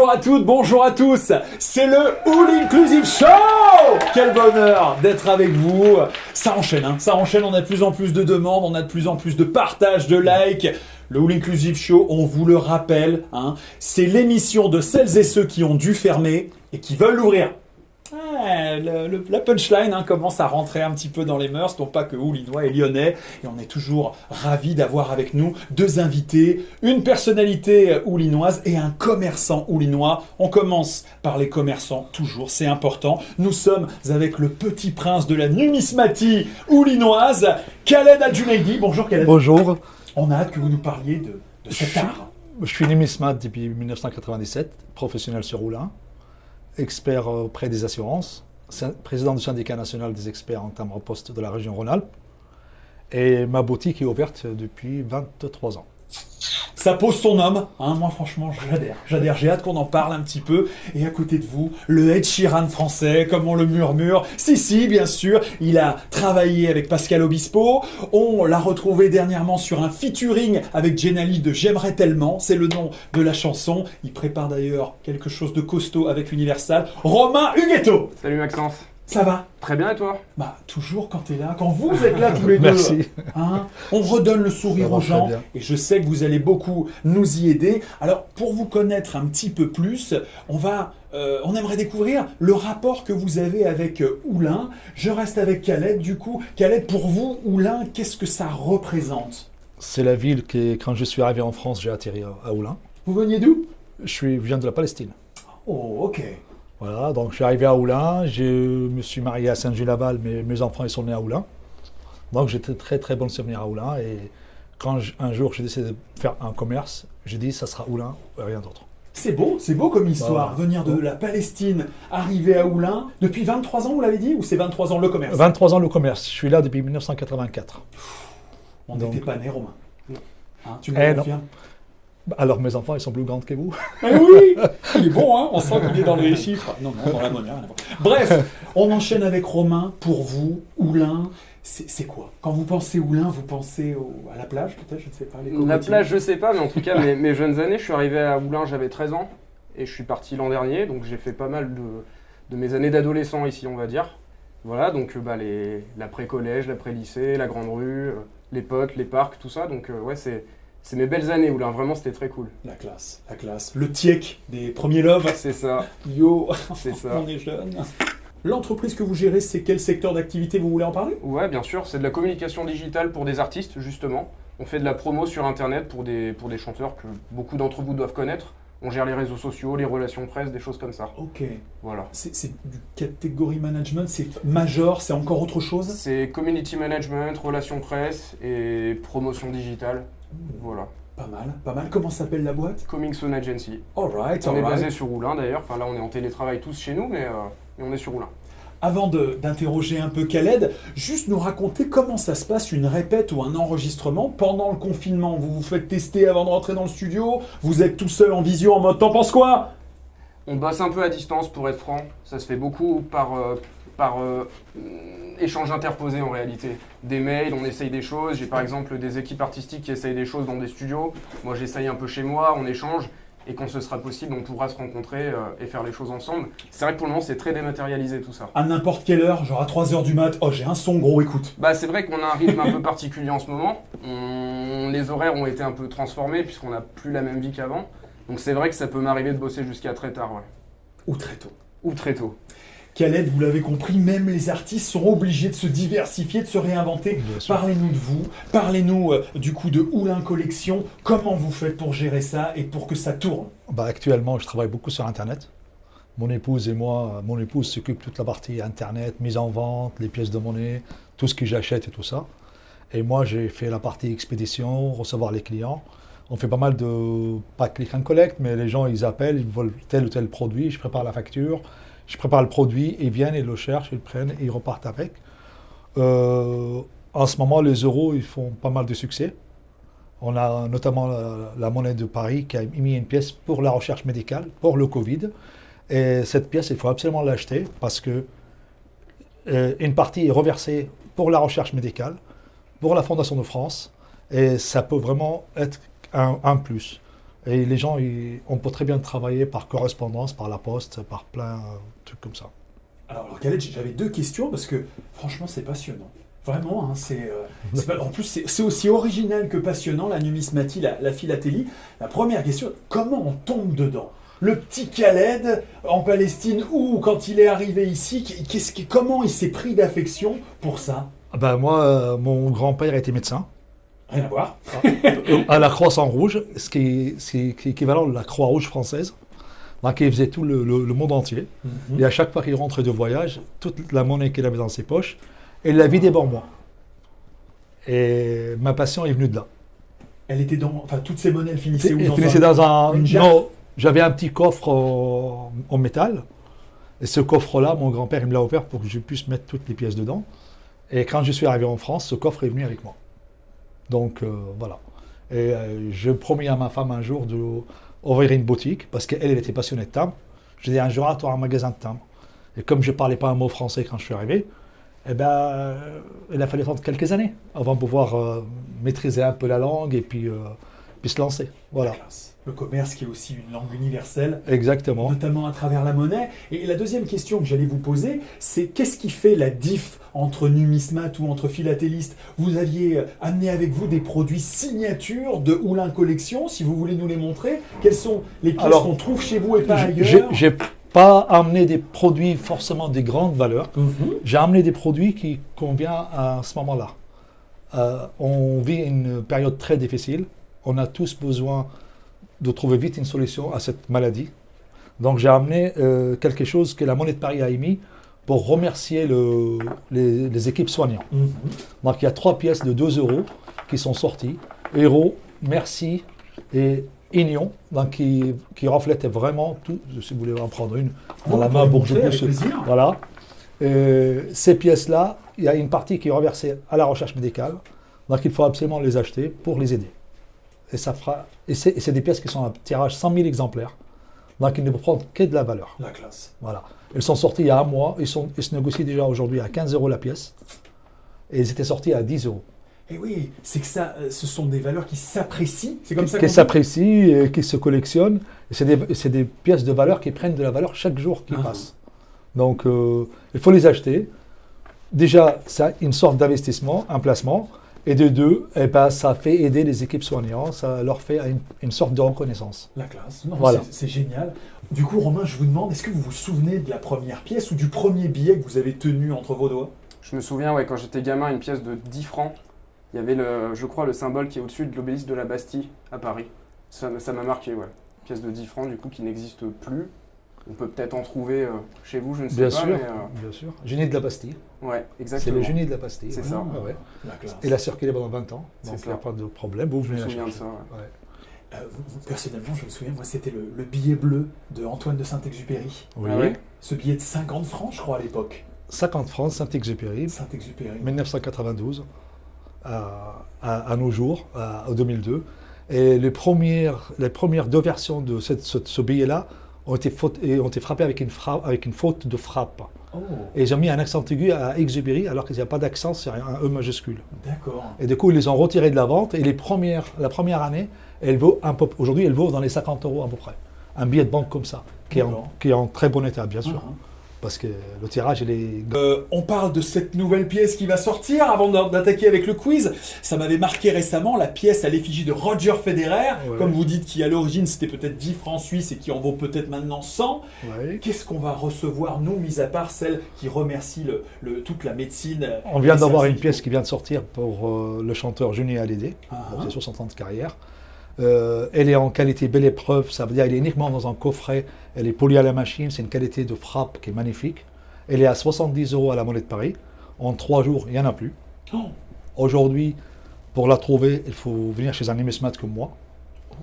Bonjour à toutes, bonjour à tous, c'est le All Inclusive Show. Quel bonheur d'être avec vous. Ça enchaîne, on a de plus en plus de demandes, on a de plus en plus de partages, de likes. Le All Inclusive Show, on vous le rappelle, c'est l'émission de celles et ceux qui ont dû fermer et qui veulent l'ouvrir. La punchline commence à rentrer un petit peu dans les mœurs, non pas que Oulinois et Lyonnais, et on est toujours ravis d'avoir avec nous deux invités, une personnalité oulinoise et un commerçant oulinois. On commence par les commerçants, toujours, c'est important. Nous sommes avec le petit prince de la numismatie oulinoise, Khaled Al-Junaidi. Bonjour Khaled. Bonjour. On a hâte que vous nous parliez de cet art. Je suis numismate depuis 1997, professionnel sur Oulin, expert auprès des assurances, président du syndicat national des experts en termes de poste de la région Rhône-Alpes. Et ma boutique est ouverte depuis 23 ans. Ça pose son homme, moi franchement j'adhère, j'ai hâte qu'on en parle un petit peu. Et à côté de vous, le Ed Sheeran français, comme on le murmure. Si, bien sûr, il a travaillé avec Pascal Obispo, on l'a retrouvé dernièrement sur un featuring avec Jenali de J'aimerais tellement, c'est le nom de la chanson. Il prépare d'ailleurs quelque chose de costaud avec Universal. Romain Huguetto. Salut Maxence. Ça va? Très bien et toi? Toujours quand t'es là, quand vous êtes là tous les deux. Merci. On redonne le sourire aux gens et je sais que vous allez beaucoup nous y aider. Alors, pour vous connaître un petit peu plus, on aimerait découvrir le rapport que vous avez avec Oulin. Je reste avec Khaled du coup. Khaled, pour vous, Oulin, qu'est-ce que ça représente? C'est la ville que, quand je suis arrivé en France, j'ai atterri à Oulin. Vous veniez d'où? Je viens de la Palestine. Oh, ok. Voilà, donc je suis arrivé à Oulin, je me suis marié à Saint-Gilles-Laval, mais mes enfants ils sont nés à Oulin. Donc j'étais très très bon souvenir à Oulin et quand un jour j'ai décidé de faire un commerce, j'ai dit ça sera Oulin et rien d'autre. C'est beau comme histoire, venir de la Palestine, arriver à Oulin. Depuis 23 ans, vous l'avez dit, ou c'est 23 ans le commerce? 23 ans le commerce, je suis là depuis 1984. On n'était pas né, Romain. Tu Eh me confirmes? Alors mes enfants ils sont plus grands que vous. Eh oui, il est bon, on sent qu'il est dans les chiffres. Non, dans la monnaie, rien à voir. Bref, on enchaîne avec Romain. Pour vous, Oulin, c'est quoi? Quand vous pensez Oulin, vous pensez à la plage peut-être, je ne sais pas. La plage, je sais pas, mais en tout cas, mes jeunes années, je suis arrivé à Oulin, j'avais 13 ans, et je suis parti l'an dernier, donc j'ai fait pas mal de mes années d'adolescent ici, on va dire. Voilà, donc l'après-collège, l'après-lycée, la grande rue, les potes, les parcs, tout ça, donc ouais, c'est mes belles années Oulin, vraiment c'était très cool. La classe. Le tiek des premiers loves. C'est ça. Yo, c'est ça. On est jeunes. L'entreprise que vous gérez, c'est quel secteur d'activité, vous voulez en parler? Ouais, bien sûr, c'est de la communication digitale pour des artistes, justement. On fait de la promo sur Internet pour des chanteurs que beaucoup d'entre vous doivent connaître. On gère les réseaux sociaux, les relations presse, des choses comme ça. Ok. Voilà. C'est du catégorie management, c'est major, c'est encore autre chose? C'est community management, relations presse et promotion digitale. Voilà. Pas mal. Comment s'appelle la boîte? Coming Soon Agency. Alright. On est basé sur Oulin d'ailleurs. Enfin là, on est en télétravail tous chez nous, mais on est sur Oulin. Avant d'interroger un peu Khaled, juste nous raconter comment ça se passe une répète ou un enregistrement pendant le confinement. Vous vous faites tester avant de rentrer dans le studio? Vous êtes tout seul en visio en mode t'en penses quoi? On bosse un peu à distance pour être franc. Ça se fait beaucoup par échange interposé en réalité. Des mails, on essaye des choses. J'ai par exemple des équipes artistiques qui essayent des choses dans des studios. Moi j'essaye un peu chez moi, on échange. Et quand ce sera possible, on pourra se rencontrer et faire les choses ensemble. C'est vrai que pour le moment, c'est très dématérialisé tout ça. À n'importe quelle heure, genre à 3h du mat, oh j'ai un son gros, écoute. C'est vrai qu'on a un rythme un peu particulier en ce moment. Les horaires ont été un peu transformés puisqu'on n'a plus la même vie qu'avant. Donc c'est vrai que ça peut m'arriver de bosser jusqu'à très tard, ouais. Ou très tôt. Ou très tôt. Khaled, vous l'avez compris, même les artistes sont obligés de se diversifier, de se réinventer. Parlez-nous de vous, parlez-nous du coup de Oulin Collection. Comment vous faites pour gérer ça et pour que ça tourne? Actuellement, je travaille beaucoup sur Internet. Mon épouse et moi, mon épouse s'occupe de toute la partie Internet, mise en vente, les pièces de monnaie, tout ce que j'achète et tout ça. Et moi, j'ai fait la partie expédition, recevoir les clients. On fait pas mal de, pas click and collect, mais les gens, ils appellent, ils veulent tel ou tel produit, je prépare la facture. Je prépare le produit, ils viennent, ils le cherchent, ils le prennent et ils repartent avec. En ce moment, les euros, ils font pas mal de succès. On a notamment la monnaie de Paris qui a mis une pièce pour la recherche médicale, pour le Covid. Et cette pièce, il faut absolument l'acheter parce que une partie est reversée pour la recherche médicale, pour la Fondation de France. Et ça peut vraiment être un plus. Et les gens, on peut très bien travailler par correspondance, par la poste, par plein de trucs comme ça. Alors Khaled, j'avais deux questions parce que franchement c'est passionnant. Vraiment, hein, en plus c'est aussi original que passionnant la numismatie, la philatélie. La première question, comment on tombe dedans? Le petit Khaled en Palestine ou quand il est arrivé ici, comment il s'est pris d'affection pour ça? Ah ben moi, mon grand-père était médecin Rien à voir. à la Croix-Rouge, ce qui est équivalent de la Croix-Rouge française. Donc il faisait tout le monde entier. Et à chaque fois qu'il rentrait de voyage, toute la monnaie qu'il avait dans ses poches, il la vidait pour moi. Et ma passion est venue de là. Elle était enfin toutes ces monnaies, elles finissaient où? Elle finissait dans un... une jarre? Non, j'avais un petit coffre en métal. Et ce coffre-là, mon grand-père il me l'a offert pour que je puisse mettre toutes les pièces dedans. Et quand je suis arrivé en France, ce coffre est venu avec moi. Donc voilà. Et je promis à ma femme un jour d'ouvrir une boutique, parce qu'elle était passionnée de timbre. Je dit un jour, tu auras un magasin de timbre. Et comme je ne parlais pas un mot français quand je suis arrivé, eh ben, il a fallu attendre quelques années avant de pouvoir maîtriser un peu la langue et puis se lancer. Voilà. Le commerce qui est aussi une langue universelle. Exactement. Notamment à travers la monnaie. Et la deuxième question que j'allais vous poser, c'est qu'est-ce qui fait la diff entre numismates ou entre philatélistes? Vous aviez amené avec vous des produits signatures de Oulin Collection, si vous voulez nous les montrer. Quelles sont les pièces qu'on trouve chez vous et pas ailleurs? J'ai pas amené des produits forcément des grandes valeurs. J'ai amené des produits qui conviennent à ce moment-là. On vit une période très difficile. On a tous besoin de trouver vite une solution à cette maladie. Donc j'ai amené quelque chose que la Monnaie de Paris a émis pour remercier les équipes soignantes. Donc il y a 3 pièces de 2 euros qui sont sorties. Héros, merci et Ignon, donc qui reflètent vraiment tout. Si vous voulez en prendre une dans la main pour que je puisse... Voilà. Ces pièces-là, il y a une partie qui est reversée à la recherche médicale. Donc il faut absolument les acheter pour les aider. Et c'est des pièces qui sont à tirage 100 000 exemplaires. Donc ils ne peuvent prendre que de la valeur. La classe. Voilà. Elles sont sorties il y a un mois. Ils se négocient déjà aujourd'hui à 15 euros la pièce. Et ils étaient sortis à 10 euros. Et oui, c'est que ça, ce sont des valeurs qui s'apprécient. C'est comme ça qui s'apprécient et qui se collectionnent. C'est des pièces de valeur qui prennent de la valeur chaque jour qui passe. Donc il faut les acheter. Déjà, c'est une sorte d'investissement, un placement. Et de deux, eh ben, ça fait aider les équipes soignantes, ça leur fait une sorte de reconnaissance. La classe. Non, voilà. C'est génial. Du coup, Romain, je vous demande, est-ce que vous vous souvenez de la première pièce ou du premier billet que vous avez tenu entre vos doigts? Je me souviens, ouais, quand j'étais gamin, une pièce de 10 francs, il y avait, je crois, le symbole qui est au-dessus de l'obélisque de la Bastille, à Paris. Ça m'a marqué, ouais. Une pièce de 10 francs, du coup, qui n'existe plus. On peut peut-être en trouver chez vous, je ne sais bien pas. Sûr, mais, bien sûr. Génie de la Bastille. Ouais, exactement. C'est le génie de la Bastille. C'est ça. Ah, ouais. La classe. Il a circulé pendant 20 ans, donc il n'y a pas de problème. Vous je me venez souviens de chercher. ça. Ouais. Ouais. Personnellement, je me souviens, moi, c'était le billet bleu de Antoine de Saint-Exupéry. Oui. Ah ouais. Ce billet de 50 francs, je crois, à l'époque. 50 francs, Saint-Exupéry, Saint-Exupéry. 1992, à nos jours, en 2002. Et les premières 2 versions de ce billet-là ont été frappées avec une faute de frappe. Oh. Et ils ont mis un accent aigu à Exupéry, alors qu'il n'y a pas d'accent sur un E majuscule. D'accord. Et du coup, ils les ont retirés de la vente. Et la première année, aujourd'hui, elle vaut dans les 50 euros à peu près. Un billet de banque comme ça, qui est en très bon état, bien sûr. Parce que le tirage, il est... On parle de cette nouvelle pièce qui va sortir avant d'attaquer avec le quiz. Ça m'avait marqué récemment, la pièce à l'effigie de Roger Federer. Ouais. Comme vous dites, qui à l'origine c'était peut-être 10 francs suisses et qui en vaut peut-être maintenant 100. Ouais. Qu'est-ce qu'on va recevoir, nous, mis à part celle qui remercie toute la médecine? On vient d'avoir une pièce qui vient de sortir pour le chanteur Johnny Hallyday. C'est 60 ans de carrière. Elle est en qualité belle épreuve, ça veut dire qu'elle est uniquement dans un coffret, elle est polie à la machine, c'est une qualité de frappe qui est magnifique. Elle est à 70 euros à la Monnaie de Paris. En 3 jours, il n'y en a plus. Oh. Aujourd'hui, pour la trouver, il faut venir chez un numismate comme moi. Oh.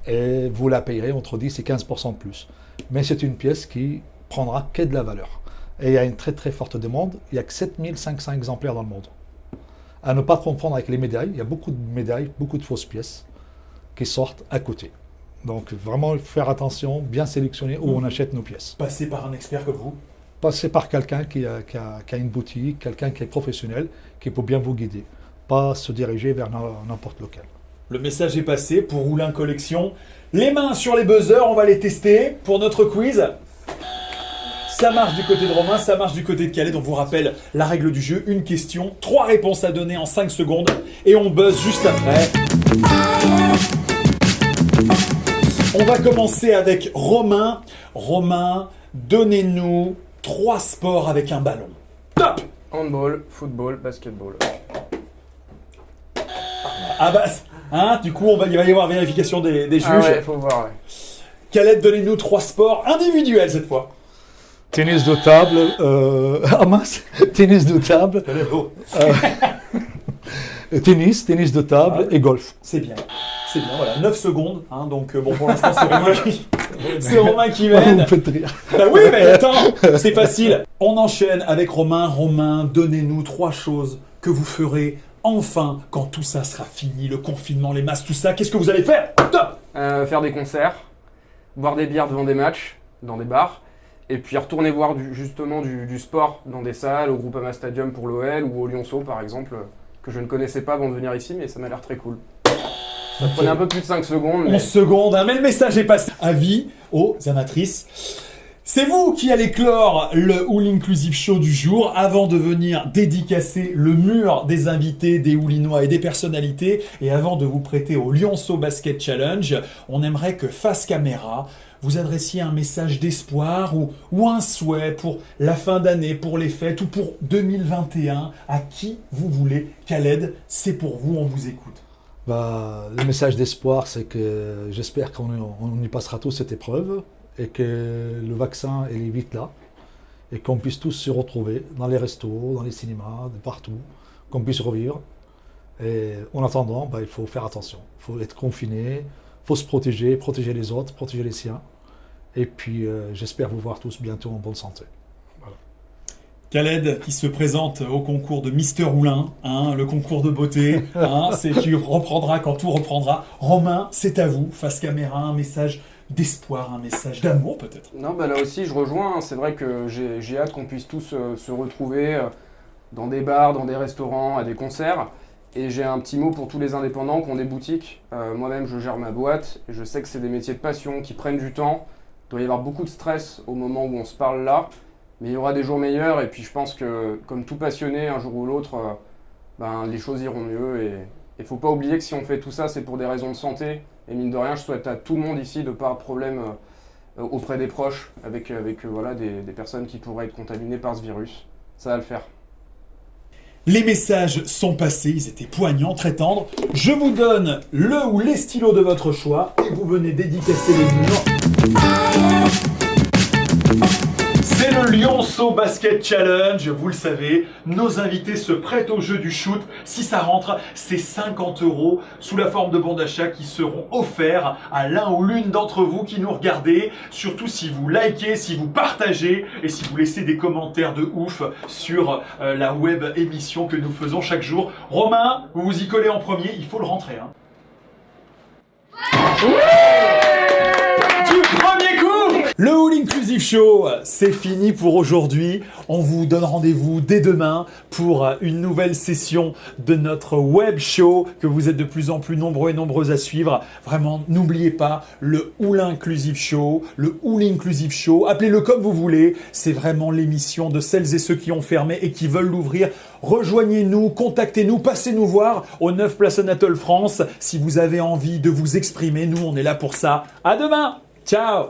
Et vous la payerez entre 10 et 15% de plus. Mais c'est une pièce qui prendra que de la valeur. Et il y a une très très forte demande. Il n'y a que 7500 exemplaires dans le monde. À ne pas confondre avec les médailles. Il y a beaucoup de médailles, beaucoup de fausses pièces qui sortent à côté. Donc vraiment faire attention, bien sélectionner où on achète nos pièces. Passer par un expert comme vous? Passer par quelqu'un qui a une boutique, quelqu'un qui est professionnel, qui peut bien vous guider. Pas se diriger vers n'importe lequel. Le message est passé pour Oulin Collection. Les mains sur les buzzers, on va les tester pour notre quiz. Ça marche du côté de Romain, ça marche du côté de Khaled. On vous rappelle la règle du jeu, une question, 3 réponses à donner en 5 secondes et on buzz juste après. On va commencer avec Romain. Romain, donnez-nous 3 sports avec un ballon. Top! Handball, football, basketball. Ah bah, hein, du coup, il va y avoir vérification des juges. Ah ouais, faut voir, ouais. Khaled, donnez-nous 3 sports individuels cette fois. Tennis de table, ah mince, tennis de table, tennis de table et golf. C'est bien, voilà, 9 secondes, hein, donc bon, pour l'instant, c'est Romain qui mène. Vous me faites rire. Bah oui, mais attends, c'est facile. On enchaîne avec Romain. Romain, donnez-nous 3 choses que vous ferez enfin quand tout ça sera fini, le confinement, les masques, tout ça. Qu'est-ce que vous allez faire? Top! Faire des concerts, boire des bières devant des matchs, dans des bars, et puis retourner voir du sport dans des salles, au Groupama Stadium pour l'OL ou au Lyonceau par exemple, que je ne connaissais pas avant de venir ici, mais ça m'a l'air très cool. Ça prenait un peu plus de 5 secondes. 11 secondes, hein, mais le message est passé. Avis aux amatrices. C'est vous qui allez clore le All Inclusive Show du jour avant de venir dédicacer le mur des invités, des Oulinois et des personnalités. Et avant de vous prêter au Lyonceau Basket Challenge, on aimerait que face caméra, vous adressiez un message d'espoir ou un souhait pour la fin d'année, pour les fêtes ou pour 2021, à qui vous voulez. Khaled, c'est pour vous, on vous écoute. Bah, le message d'espoir, c'est que j'espère qu'on y passera tous cette épreuve et que le vaccin est vite là et qu'on puisse tous se retrouver dans les restos, dans les cinémas, de partout, qu'on puisse revivre. Et en attendant, bah, il faut faire attention. Il faut être confiné, il faut se protéger les autres, protéger les siens. Et puis j'espère vous voir tous bientôt en bonne santé. Voilà. Khaled qui se présente au concours de Mister Oulin, hein, le concours de beauté, hein, tu reprendras quand tout reprendra. Romain, c'est à vous, face caméra, un message d'espoir, un message d'amour peut-être. Non, bah là aussi je rejoins, hein. C'est vrai que j'ai hâte qu'on puisse tous se retrouver dans des bars, dans des restaurants, à des concerts. Et j'ai un petit mot pour tous les indépendants qui ont des boutiques. Moi-même je gère ma boîte, et je sais que c'est des métiers de passion qui prennent du temps. Il doit y avoir beaucoup de stress au moment où on se parle là. Mais il y aura des jours meilleurs et puis je pense que comme tout passionné, un jour ou l'autre, les choses iront mieux. Et il ne faut pas oublier que si on fait tout ça, c'est pour des raisons de santé. Et mine de rien, je souhaite à tout le monde ici de ne pas avoir de problème auprès des proches avec des personnes qui pourraient être contaminées par ce virus. Ça va le faire. Les messages sont passés, ils étaient poignants, très tendres. Je vous donne le ou les stylos de votre choix et vous venez dédicacer les murs. C'est le Lyonceau Basket Challenge, vous le savez, nos invités se prêtent au jeu du shoot. Si ça rentre, c'est 50 € sous la forme de bons d'achat qui seront offerts à l'un ou l'une d'entre vous qui nous regardez. Surtout si vous likez, si vous partagez et si vous laissez des commentaires de ouf sur la web émission que nous faisons chaque jour. Romain, vous vous y collez en premier, il faut le rentrer. Hein. Du premier coup! Le All Inclusive Show, c'est fini pour aujourd'hui. On vous donne rendez-vous dès demain pour une nouvelle session de notre web show que vous êtes de plus en plus nombreux et nombreuses à suivre. Vraiment, n'oubliez pas le All Inclusive Show, le All Inclusive Show, appelez-le comme vous voulez. C'est vraiment l'émission de celles et ceux qui ont fermé et qui veulent l'ouvrir. Rejoignez-nous, contactez-nous, passez nous voir au 9 Place Anatole France. Si vous avez envie de vous exprimer, nous on est là pour ça. À demain! Ciao!